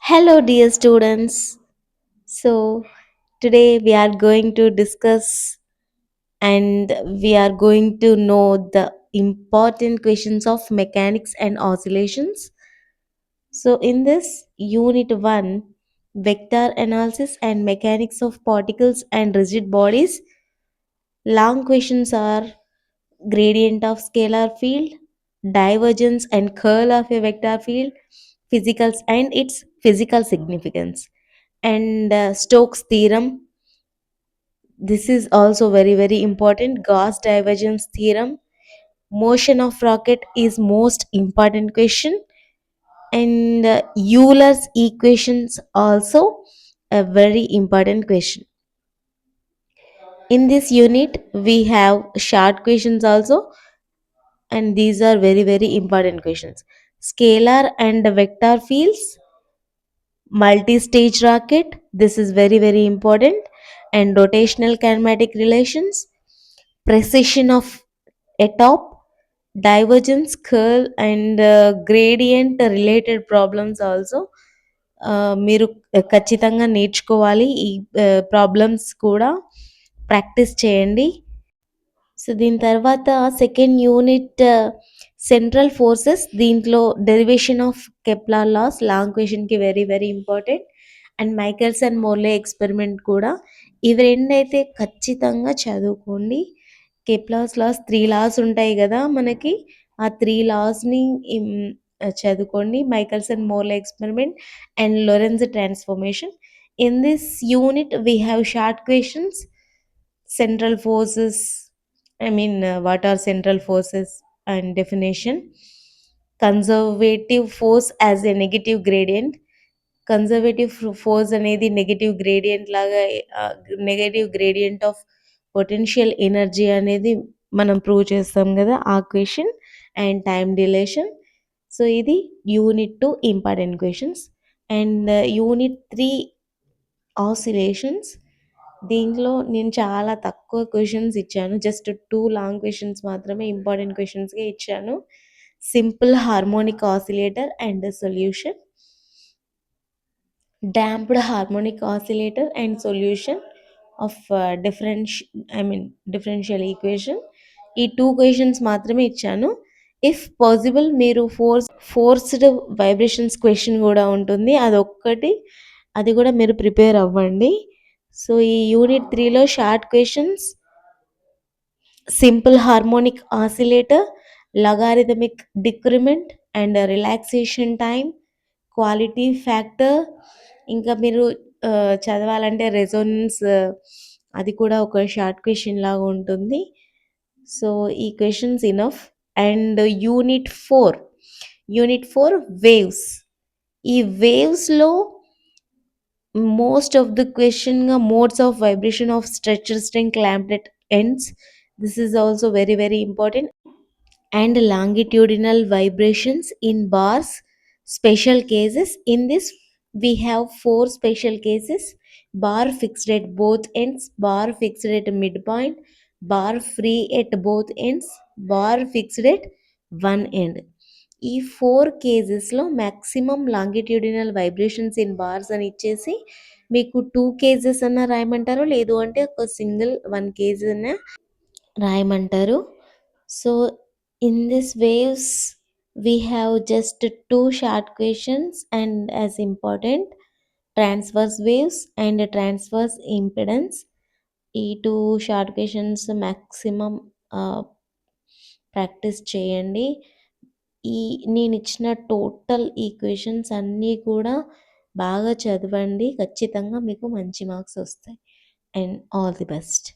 Hello, dear students. So, today we are going to discuss and we are going to know the important questions of mechanics and oscillations. So, in this unit 1, vector analysis and mechanics of particles and rigid bodies, long questions are gradient of scalar field, divergence and curl of a vector field, physicals and its physical significance, and Stokes theorem. This is also very important. Gauss divergence theorem. Motion of rocket is most important question, and Euler's equations also a very important question. In this unit, we have short questions also, and these are very important questions. Scalar and vector fields, multi-stage rocket. This is very important, and rotational kinematic relations, precision of a top, divergence, curl, and gradient related problems also మీరు ఖచ్చితంగా నేర్చుకోవాలి. ఈ problems కూడా practice చేయండి. So దీని తర్వాత second unit central forces. దీంట్లో derivation of Kepler laws long క్వశ్చన్కి very important. And Michelson and Morley experiment కూడా. ఇవి రెండైతే ఖచ్చితంగా చదువుకోండి. కెప్లర్స్ లాస్ 3 లాస్ ఉంటాయి కదా మనకి. ఆ 3 లాస్ని చదువుకోండి. Michelson and Morley experiment and Lorentz transformation. In this unit we have short questions. Central forces, what are central forces and definition. Conservative force as a negative gradient. Conservative force అనేది negative gradient లాగా, negative gradient of potential energy అనేది మనం prove చేస్తాం కదా ఆ question. And time dilation. So ఇది unit 2 important questions. And unit 3 oscillations. దీంట్లో నేను చాలా తక్కువ క్వశ్చన్స్ ఇచ్చాను. జస్ట్ 2 లాంగ్ క్వశ్చన్స్ మాత్రమే ఇంపార్టెంట్ క్వశ్చన్స్గా ఇచ్చాను. Simple harmonic oscillator and solution, damped harmonic oscillator and solution of differential equation. ఈ 2 క్వశ్చన్స్ మాత్రమే ఇచ్చాను. ఇఫ్ పాసిబుల్ మీరు ఫోర్స్డ్ వైబ్రేషన్స్ క్వశ్చన్ కూడా ఉంటుంది, అదొక్కటి, అది కూడా మీరు ప్రిపేర్ అవ్వండి. సో ఈ యూనిట్ 3లో short questions, simple harmonic oscillator, logarithmic decrement and relaxation time, quality factor. ఇంకా మీరు చదవాలంటే రెజోనెన్స్, అది కూడా ఒక షార్ట్ క్వశ్చన్ లాగా ఉంటుంది. సో ఈ questions enough. And unit four waves. ఈ వేవ్స్లో మోస్ట్ ఆఫ్ ద క్వశ్చన్గా modes of vibration of stretched string clamped at ends. This is also very important. And longitudinal vibrations in bars, special cases. In this we have 4 special cases: bar fixed at both ends, bar fixed at midpoint, bar free at both ends, bar fixed at one end. ఈ 4 కేసెస్లో maximum longitudinal vibrations in bars అని ఇచ్చేసి మీకు 2 cases అన్న రాయమంటారు, లేదు అంటే ఒక single 1 case అన్న రాయమంటారు. So in this waves we have just 2 short questions, and as important, transverse waves and transverse impedance. ఈ 2 షార్ట్ క్వశ్చన్స్ మ్యాక్సిమం ప్రాక్టీస్ చేయండి. ఈ నేను ఇచ్చిన టోటల్ ఈక్వేషన్స్ అన్నీ కూడా బాగా చదవండి. ఖచ్చితంగా మీకు మంచి మార్క్స్ వస్తాయి. And all the best.